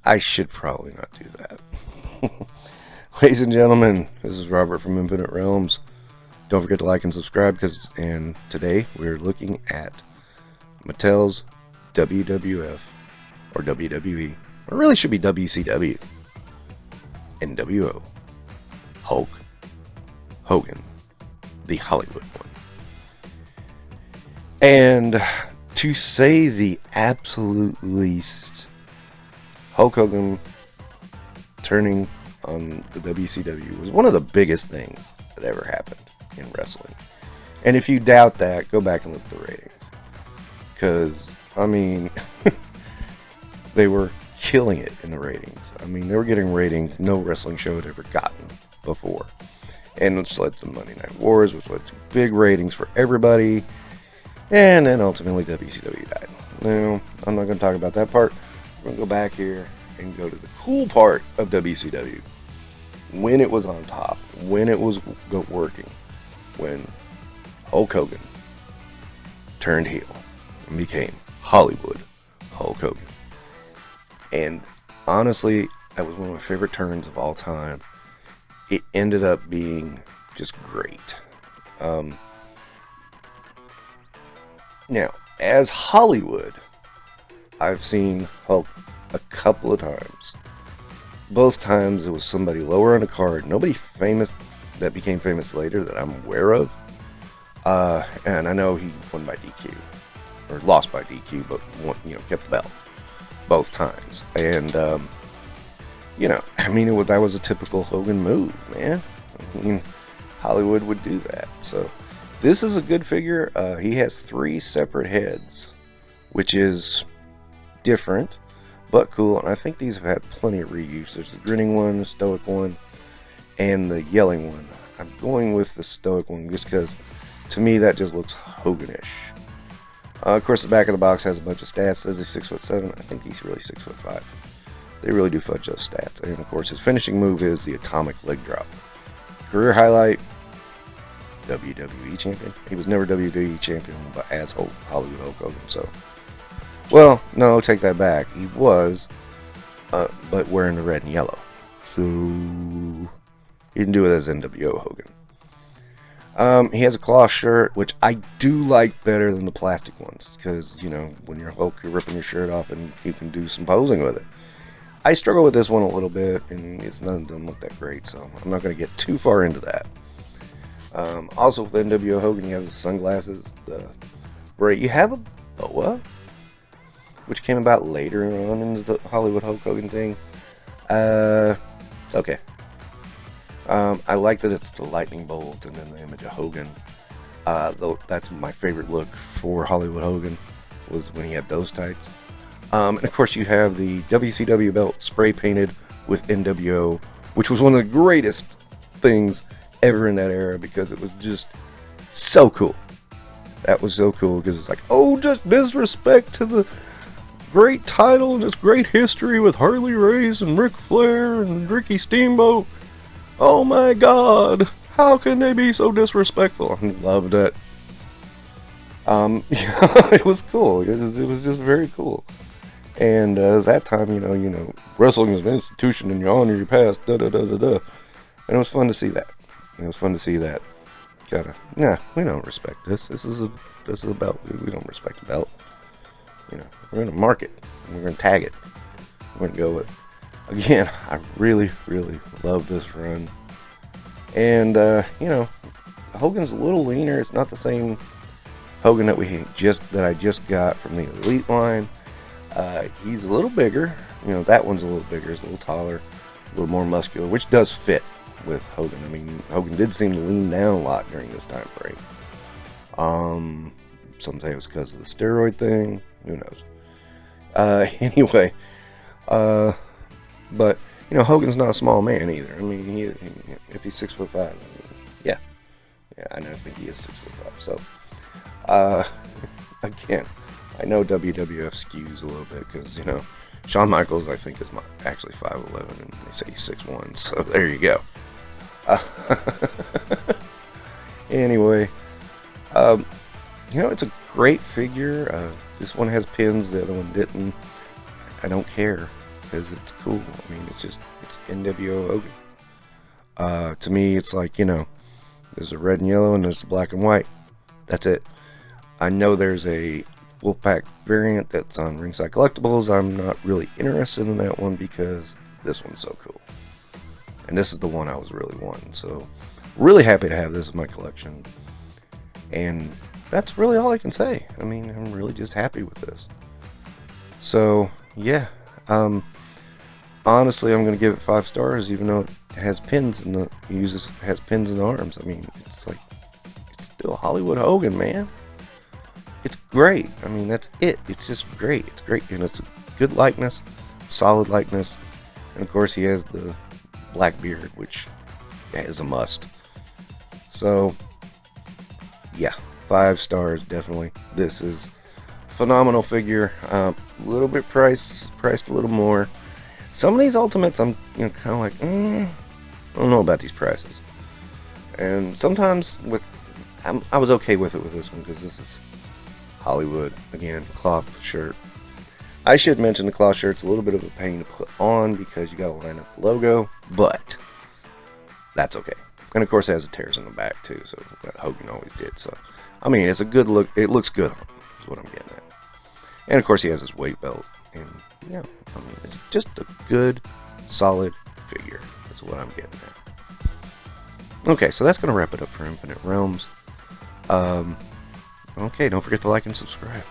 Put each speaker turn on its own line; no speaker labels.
I should probably not do that. Ladies and gentlemen, this is Robert from Infinite Realms. Don't forget to like and subscribe, and today we're looking at Mattel's WWF, or WWE, or it really should be WCW, NWO, Hulk Hogan, the Hollywood one. And to say the absolute least, Hulk Hogan turning on the WCW was one of the biggest things that ever happened in wrestling. And if you doubt that, go back and look at the ratings. Because, I mean, they were killing it in the ratings. I mean, they were getting ratings no wrestling show had ever gotten before. And which led to Monday Night Wars, which led to big ratings for everybody. And then ultimately WCW died. Now, I'm not going to talk about that part. We're going to go back here and go to the cool part of WCW. When it was on top, when it was working, when Hulk Hogan turned heel and became Hollywood Hulk Hogan. And honestly, that was one of my favorite turns of all time. It ended up being just great. Now, as Hollywood, I've seen Hulk a couple of times. Both times it was somebody lower on the card. Nobody famous that became famous later that I'm aware of. And I know he won by DQ. Or lost by DQ, but won, kept the belt. Both times. And, I mean, that was a typical Hogan move, man. I mean, Hollywood would do that. So, this is a good figure. He has 3 separate heads, which is different, but cool. And I think these have had plenty of reuse. There's the grinning one, the stoic one, and the yelling one. I'm going with the stoic one just because, to me, that just looks Hoganish. Of course, the back of the box has a bunch of stats. Says he's 6'7". I think he's really 6'5". They really do fudge those stats. And of course, his finishing move is the atomic leg drop. Career highlight: WWE champion. He was never WWE champion, but as Hollywood Hulk Hogan. So, well, no, take that back. He was, but wearing the red and yellow. So he didn't do it as NWO Hogan. He has a cloth shirt, which I do like better than the plastic ones, because, when you're Hulk, you're ripping your shirt off and you can do some posing with it. I struggle with this one a little bit, and it doesn't look that great, so I'm not going to get too far into that. Also, with NWO Hogan, you have the sunglasses, the braid. You have a boa, which came about later on into the Hollywood Hulk Hogan thing. Okay. I like that it's the lightning bolt and then the image of Hogan. Though that's my favorite look for Hollywood Hogan, was when he had those tights. And of course you have the WCW belt spray painted with NWO, which was one of the greatest things ever in that era because it was just so cool. That was so cool because it's like, oh, just disrespect to the great title and just great history with Harley Race and Ric Flair and Ricky Steamboat. Oh my God, how can they be so disrespectful? I loved it. It was cool. It was just very cool. And at that time, wrestling is an institution and you honor your past, And it was fun to see that. We don't respect this. This is a belt. We don't respect the belt. We're gonna mark it. We're gonna tag it. We're gonna go with. Again, I really, really love this run. And, Hogan's a little leaner. It's not the same Hogan that I just got from the Elite line. He's a little bigger. That one's a little bigger. He's a little taller, a little more muscular, which does fit with Hogan. I mean, Hogan did seem to lean down a lot during this time frame. Some say it was because of the steroid thing. Who knows? Anyway, but Hogan's not a small man either. I mean, if he's 6'5", yeah, I know. I think he is 6'5". So, again, I know WWF skews a little bit because Shawn Michaels I think is actually 5'11", and they say he's 6'1". So there you go. Anyway, it's a great figure. This one has pins, the other one didn't. I don't care because it's cool. I mean, it's NWO Hogan. To me, it's like, you know, there's a red and yellow and there's black and white. That's it. I know there's a Wolfpack variant that's on Ringside Collectibles. I'm not really interested in that one because this one's so cool. And this is the one I was really wanting. So, really happy to have this in my collection. And that's really all I can say. I mean, I'm really just happy with this. So, yeah. Honestly, I'm going to give it 5 stars, even though it has pins in the has pins in the arms. I mean, it's like, it's still Hollywood Hogan, man. It's great. I mean, that's it. It's just great. It's great, and it's a good likeness, solid likeness, and of course he has the black beard, which is a must. So, yeah, 5 stars definitely. This is a phenomenal figure. A little bit priced a little more. Some of these Ultimates, I'm kind of like, I don't know about these prices. And sometimes I was okay with it with this one because this is Hollywood, again, cloth shirt. I should mention the cloth shirt's a little bit of a pain to put on because you got to line up the logo, but that's okay. And of course it has the tears in the back too, so that Hogan always did. So, I mean, it's a good look. It looks good on him, is what I'm getting at. And of course he has his weight belt, and yeah, I mean, it's just a good, solid figure, is what I'm getting at. Okay, so that's going to wrap it up for Infinite Realms. Okay, don't forget to like and subscribe.